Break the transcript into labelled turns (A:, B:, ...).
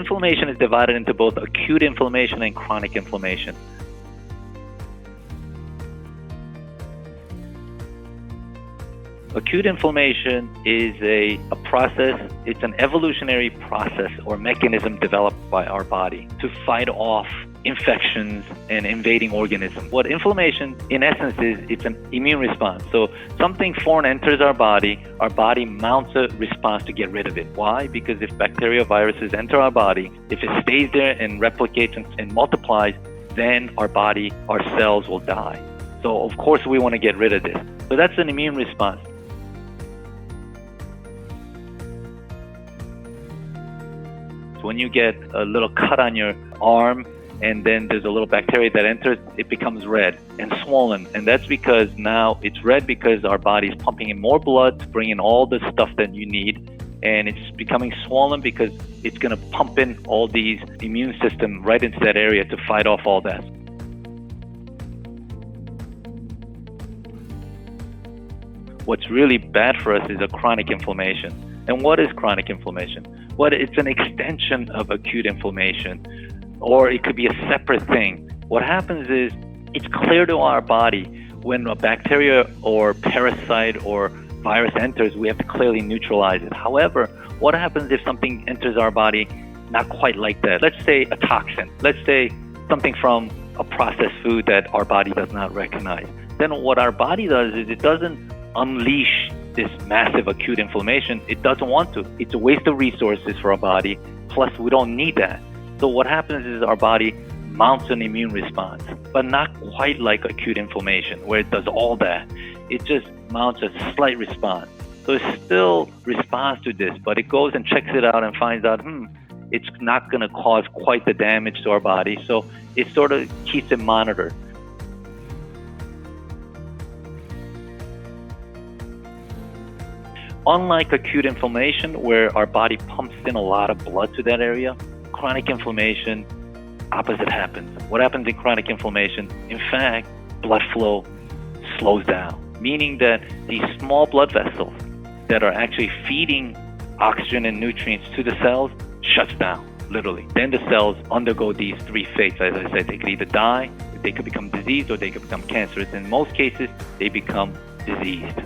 A: inflammation is divided into both acute inflammation and chronic inflammation. Acute inflammation is a process, it's an evolutionary process or mechanism developed by our body to fight off infections and invading organisms. What inflammation in essence is, it's an immune response. So something foreign enters our body mounts a response to get rid of it. Why? Because if bacteria, viruses enter our body, if it stays there and replicates and multiplies, then our body, our cells will die. So of course we want to get rid of this. So that's an immune response. So when you get a little cut on your arm and then there's a little bacteria that enters, it becomes red and swollen. And that's because now it's red because our body is pumping in more blood to bring in all the stuff that you need. And it's becoming swollen because it's going to pump in all these immune system right into that area to fight off all that. What's really bad for us is a chronic inflammation. And what is chronic inflammation? Well, it's an extension of acute inflammation, or it could be a separate thing. What happens is, it's clear to our body when a bacteria or parasite or virus enters, we have to clearly neutralize it. However, what happens if something enters our body not quite like that? Let's say a toxin. Let's say something from a processed food that our body does not recognize. Then what our body does is it doesn't unleash this massive acute inflammation. It doesn't want to. It's a waste of resources for our body. Plus, we don't need that. So what happens is our body mounts an immune response, but not quite like acute inflammation, where it does all that. It just mounts a slight response. So it still responds to this, but it goes and checks it out and finds out, it's not going to cause quite the damage to our body. So it sort of keeps it monitored. Unlike acute inflammation, where our body pumps in a lot of blood to that area, chronic inflammation, opposite happens. What happens in chronic inflammation? In fact, blood flow slows down, meaning that these small blood vessels that are actually feeding oxygen and nutrients to the cells shuts down, literally. Then the cells undergo these three fates. As I said, they could either die, they could become diseased, or they could become cancerous. In most cases, they become diseased.